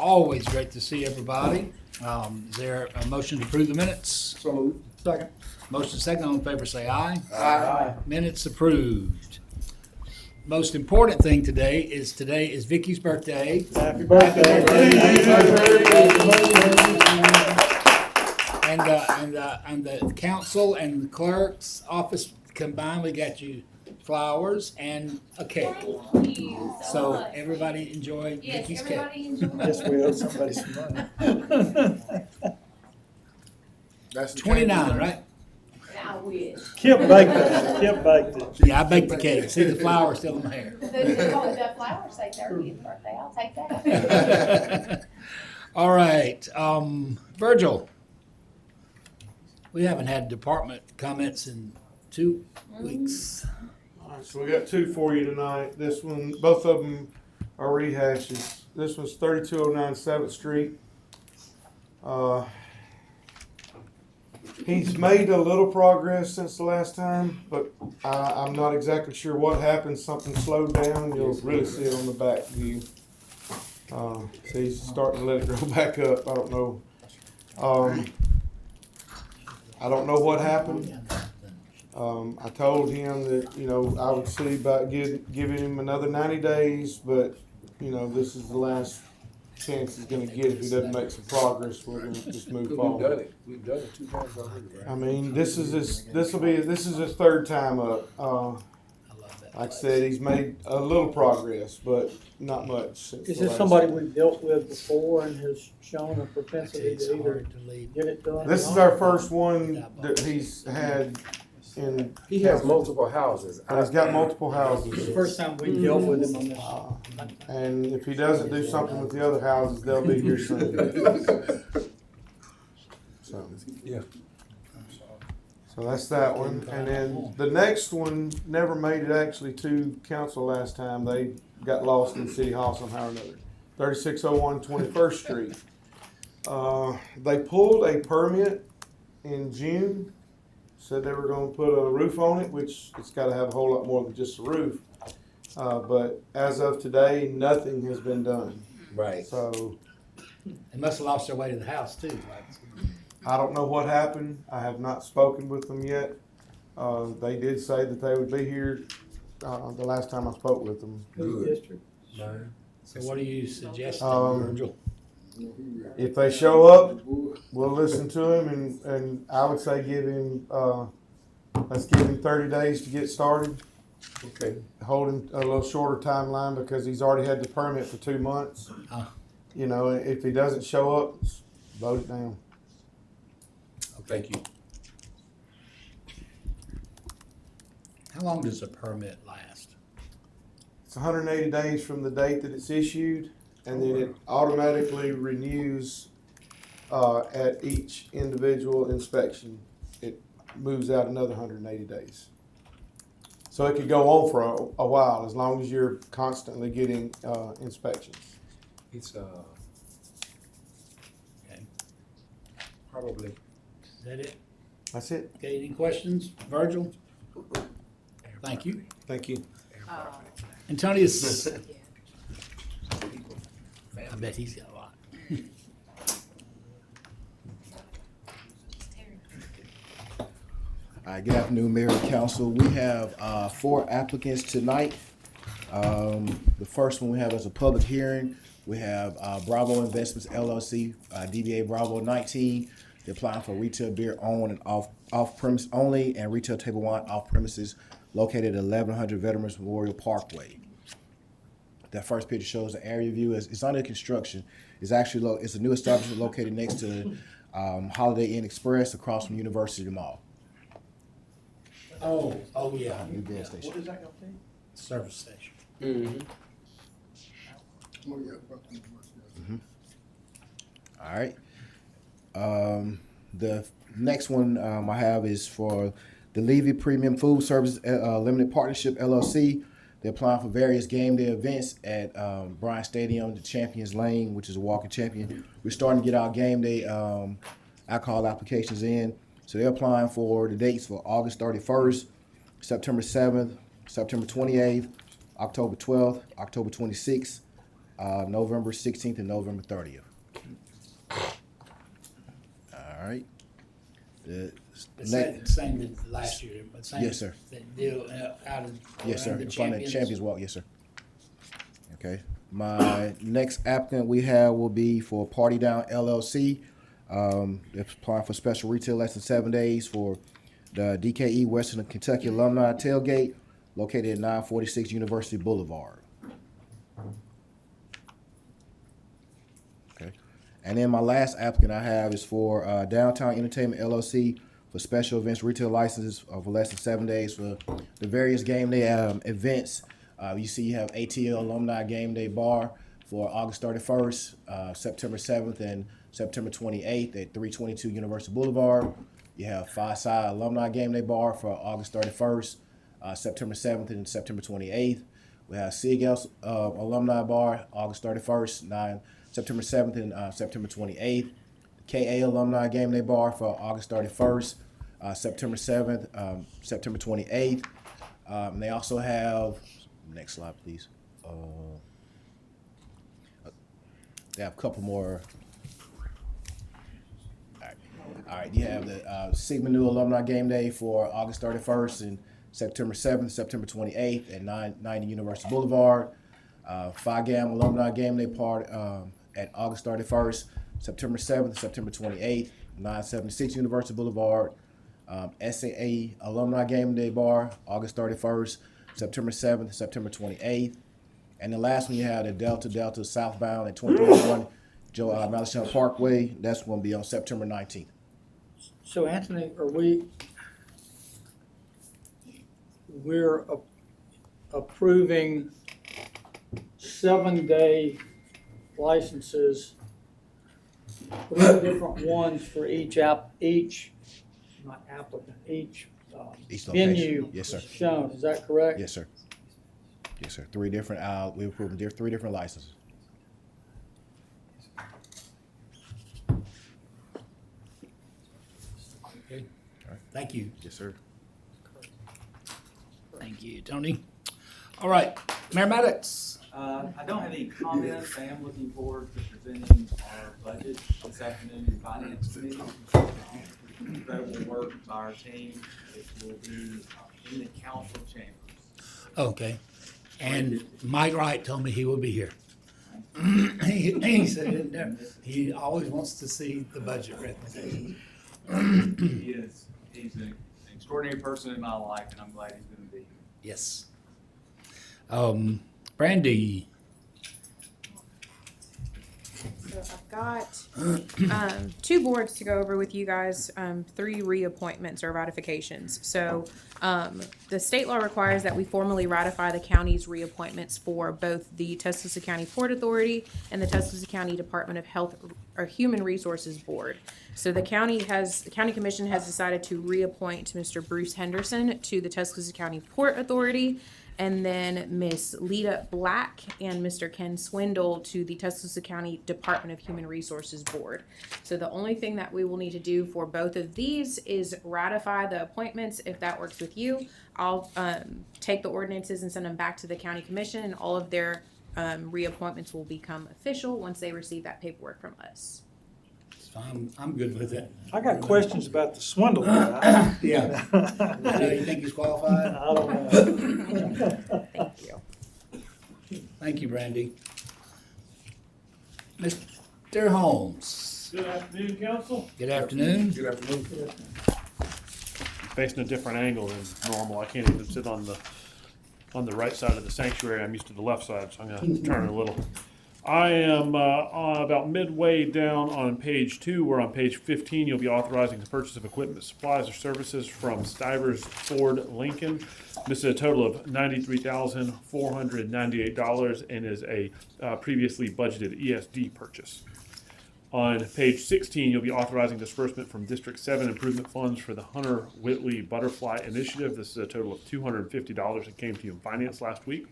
always great to see everybody. Is there a motion to approve the minutes? So moved. Second. Motion second, all in favor say aye. Aye. Minutes approved. Most important thing today is Vicky's birthday. Happy birthday. And the council and the clerk's office combined, we got you flowers and a cake. Thank you so So much. everybody enjoy Yes, Vicky's cake. everybody enjoy. Yes, we owe somebody some money. That's the 29, right? I wish. Kip baked it. Kip baked it. Yeah, I baked the cake. See the flour still in there. That flower say 30th birthday, I'll take that. All right, Virgil. We haven't had department comments in 2 weeks. All right, so we got two for you tonight. This one, both of them are rehashes. This one's 3209 7th Street. He's made a little progress since the last time, but I'm not exactly sure what happened. Something slowed down. You'll really see it on the back view. See, he's starting to let it grow back up. I don't know. I don't know what happened. I told him that, I would see about giving him another 90 days, but, this is the last chance he's gonna get. If he doesn't make some progress, we're gonna just move We've done forward. it. We've done it 2 times already, right? I mean, this is his third time up. I love that. Like I said, he's made a little progress, but not much since Is the this last somebody time. we've dealt with before and has shown a propensity It's to either hard to leave. get it done? This is our first one that he's had in. He has multiple houses. He's got multiple This is the houses. first time we dealt with him on this. And if he doesn't do something with the other houses, they'll be here soon. So, Yeah. so that's that one. And then the next one never made it actually to council last time. They got lost in City Hall somehow or another. 3601 21st Street. They pulled a permit in June. Said they were gonna put a roof on it, which it's gotta have a whole lot more than just a roof. But as of today, nothing has been done. Right. So They must have lost their way to the house too. I don't know what happened. I have not spoken with them yet. They did say that they would be here the last time I spoke with them. Whose district? Mine. So what are you suggesting, Virgil? If they show up, we'll listen to him, and I would say let's give him 30 days to get started. Okay. Hold him a little shorter timeline because he's already had the permit for 2 months. If he doesn't show up, vote it down. Thank you. How long does a permit last? It's 180 days from the date that it's issued, and then it automatically renews at each individual inspection. It moves out another 180 days. So it could go on for a while, as long as you're constantly getting inspections. It's Okay. probably. Is that it? That's it. Okay, any questions? Virgil? Thank you. Thank you. Antonius? I bet he's got a lot. All right, good afternoon, Mayor and Council. We have 4 applicants tonight. The first one we have is a public hearing. We have Bravo Investments LLC, DBA Bravo 19. They're applying for retail beer on and off premise only and retail table wine off premises located at 1100 Veterans Memorial Parkway. That first picture shows the area view. It's under construction. It's actually it's a new establishment located next to Holiday Inn Express across from University Mall. Oh yeah. New gas station. What is that gonna be? Service station. All right. The next one I have is for the Levy Premium Food Service Limited Partnership LLC. They're applying for various game day events at Bryant Stadium, the Champions Lane, which is a walking champion. We're starting to get our game day alcohol applications in. So they're applying for the dates for August 31st, September 7th, September 28th, October 12th, October 26th, November 16th and November 30th. All right. The The next, same as last year, but same. Yes, sir. Deal out of. yes, sir. around In front of the Champions Walk, yes, sir. Okay. My next applicant we have will be for Party Down LLC. They're applying for special retail less than 7 days for the DKE Western Kentucky Alumni Tailgate located at 946 University Boulevard. Okay. And then my last applicant I have is for Downtown Entertainment LLC for special events retail licenses for less than 7 days for the various game day events. You see you have ATL Alumni Game Day Bar for August 31st, September 7th, and September 28th at 322 University Boulevard. You have Fireside Alumni Game Day Bar for August 31st, September 7th, and September 28th. We have Seagulls Alumni Bar, August 31st, September 7th, and September 28th. KA Alumni Game Day Bar for August 31st, September 7th, September 28th. And they also have, next slide, please. They have a couple more. All right, you have the Sigma Nu Alumni Game Day for August 31st and September 7th, September 28th at 990 University Boulevard. Phi Gamma Alumni Game Day Part at August 31st, September 7th, September 28th, 976 University Boulevard. SAA Alumni Game Day Bar, August 31st, September 7th, September 28th. And the last one you have the Delta southbound at 2301 Joe Malishon Parkway. That's going to be on September 19th. So Anthony, we're approving 7-day licenses, 3 different ones for each not applicant, each Each location. venue Yes, sir. shown, is that correct? Yes, sir. Yes, sir. 3 different. We approved 3 different licenses. Okay. Thank you. Yes, sir. Thank you, Tony. All right, Mayor Maddox. I don't have any comments. I am looking forward to presenting our budget this afternoon in Finance Committee. Incredible work by our team. It will be in the council chambers. Okay. And Mike Wright told me he will be here. He said he always wants to see the budget presentation. He's an extraordinary person in my life, and I'm glad he's going to be here. Yes. Brandy. So I've got 2 boards to go over with you guys, 3 reappointments or ratifications. So the state law requires that we formally ratify the county's reappointments for both the Tuscaloosa County Port Authority and the Tuscaloosa County Department of Health or Human Resources Board. So the county commission has decided to reappoint Mr. Bruce Henderson to the Tuscaloosa County Port Authority, and then Miss Lita Black and Mr. Ken Swindle to the Tuscaloosa County Department of Human Resources Board. So the only thing that we will need to do for both of these is ratify the appointments. If that works with you, I'll take the ordinances and send them back to the county commission, and all of their reappointments will become official once they receive that paperwork from us. So I'm good with it. I got questions about the swindle guy. Yeah. You think he's qualified? I don't know. Thank you. Thank you, Brandy. Mr. Holmes. Good afternoon, council. Good afternoon. Good afternoon. Facing a different angle than normal. I can't even sit on the right side of the sanctuary. I'm used to the left side, so I'm gonna turn it a little. I am about midway down on page 2. We're on page 15. You'll be authorizing the purchase of equipment, supplies, or services from Stivers Ford Lincoln. This is a total of $93,498 and is a previously budgeted ESD purchase. On page 16, you'll be authorizing disbursement from District 7 improvement funds for the Hunter Whitley Butterfly Initiative. This is a total of $250 that came to you in finance last week.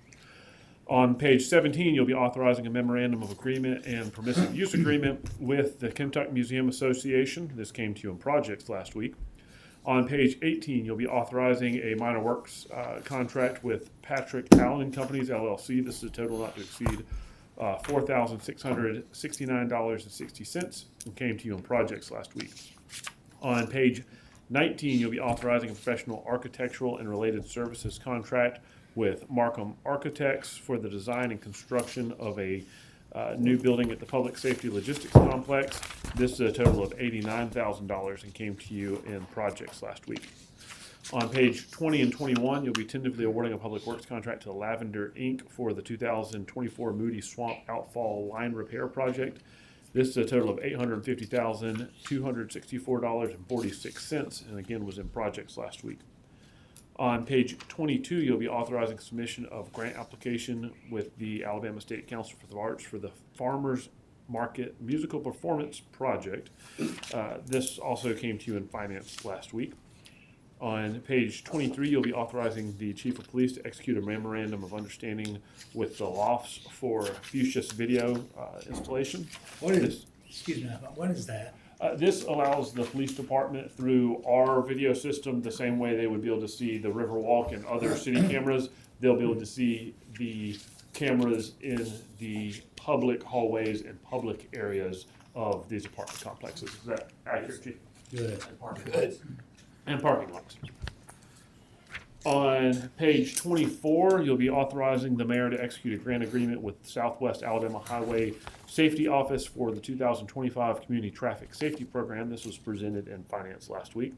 On page 17, you'll be authorizing a memorandum of agreement and permissive use agreement with the Kentucky Museum Association. This came to you in projects last week. On page 18, you'll be authorizing a minor works contract with Patrick Allen and Companies, LLC. This is a total not to exceed $4,669.60, and came to you on projects last week. On page 19, you'll be authorizing a professional architectural and related services contract with Markham Architects for the design and construction of a new building at the Public Safety Logistics Complex. This is a total of $89,000 and came to you in projects last week. On page 20 and 21, you'll be tentatively awarding a public works contract to Lavender Inc. for the 2024 Moody Swamp Outfall Line Repair Project. This is a total of $850,264.46, and again was in projects last week. On page 22, you'll be authorizing submission of grant application with the Alabama State Council for the Arts for the Farmers Market Musical Performance Project. This also came to you in finance last week. On page 23, you'll be authorizing the Chief of Police to execute a memorandum of understanding with the Lofts for Fuchsia's video installation. What is, excuse me, what is that? This allows the police department through our video system, the same way they would be able to see the Riverwalk and other city cameras, they'll be able to see the cameras in the public hallways and public areas of these apartment complexes. Is that accurate, Chief? Good. Good. And parking lots. On page 24, you'll be authorizing the mayor to execute a grant agreement with Southwest Alabama Highway Safety Office for the 2025 Community Traffic Safety Program. This was presented in finance last week.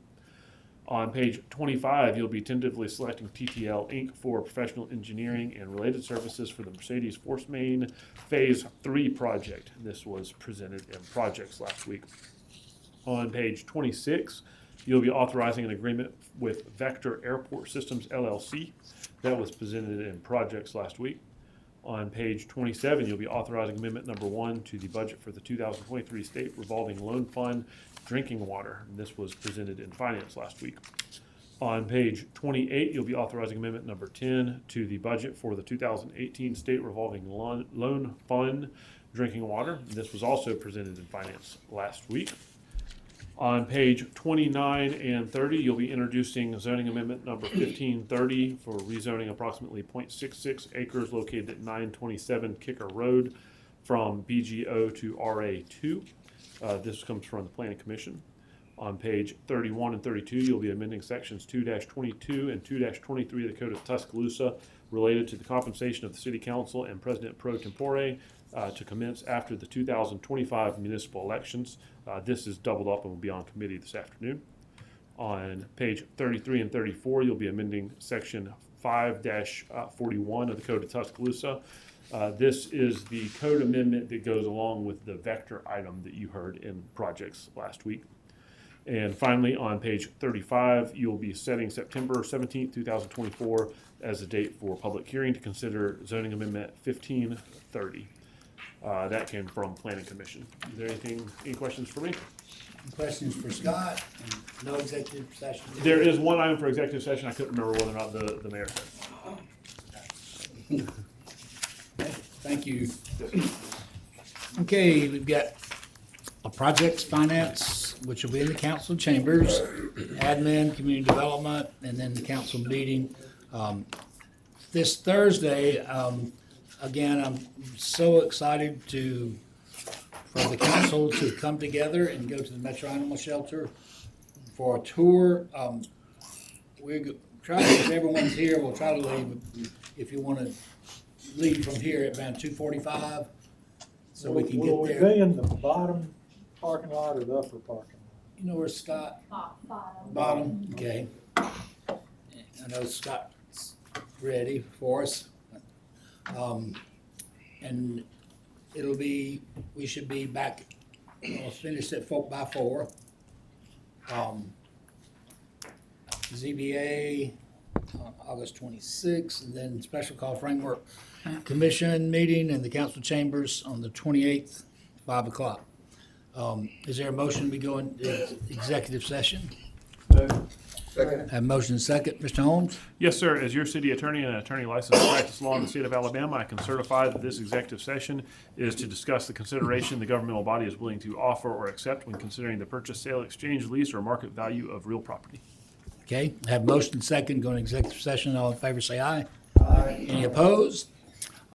On page 25, you'll be tentatively selecting TTL Inc. for professional engineering and related services for the Mercedes Force Main Phase 3 project. This was presented in projects last week. On page 26, you'll be authorizing an agreement with Vector Airport Systems LLC. That was presented in projects last week. On page 27, you'll be authorizing amendment number 1 to the budget for the 2023 State Revolving Loan Fund Drinking Water. And this was presented in finance last week. On page 28, you'll be authorizing amendment number 10 to the budget for the 2018 State Revolving Loan Fund Drinking Water. And this was also presented in finance last week. On page 29 and 30, you'll be introducing zoning amendment number 1530 for rezoning approximately 0.66 acres located at 927 Kicker Road from BGO to RA2. This comes from the Planning Commission. On page 31 and 32, you'll be amending sections 2-22 and 2-23 of the Code of Tuscaloosa related to the compensation of the City Council and President Pro Tempore to commence after the 2025 municipal elections. This is doubled up and will be on committee this afternoon. On page 33 and 34, you'll be amending section 5-41 of the Code of Tuscaloosa. This is the code amendment that goes along with the vector item that you heard in projects last week. And finally, on page 35, you'll be setting September 17th, 2024 as the date for public hearing to consider zoning amendment 1530. That came from Planning Commission. Is there any questions for me? Questions for Scott? No executive session? There is one item for executive session. I couldn't remember whether or not the mayor said. Thank you. Okay, we've got a projects finance, which will be in the council chambers, admin, community development, and then the council meeting. This Thursday, again, I'm so excited for the council to come together and go to the Metro Animal Shelter for a tour. We're trying, if everyone's here, we'll try to leave, if you want to leave from here at around 2:45, so we can Will we get there. be in the bottom parking lot or the upper parking lot? You know where Scott? Bottom. Bottom, okay. I know Scott's ready for us. And we should be back, we'll finish at by 4. ZBA on August 26th, and then Special Call Framework Commission meeting in the council chambers on the 28th, 5 o'clock. Is there a motion we go into executive session? Second. Have motion and second. Mr. Holmes? Yes, sir. As your city attorney and an attorney licensed to practice law in the state of Alabama, I can certify that this executive session is to discuss the consideration the governmental body is willing to offer or accept when considering the purchase, sale, exchange, lease, or market value of real property. Okay, have motion and second, go into executive session. All in favor, say aye. Aye. Any opposed?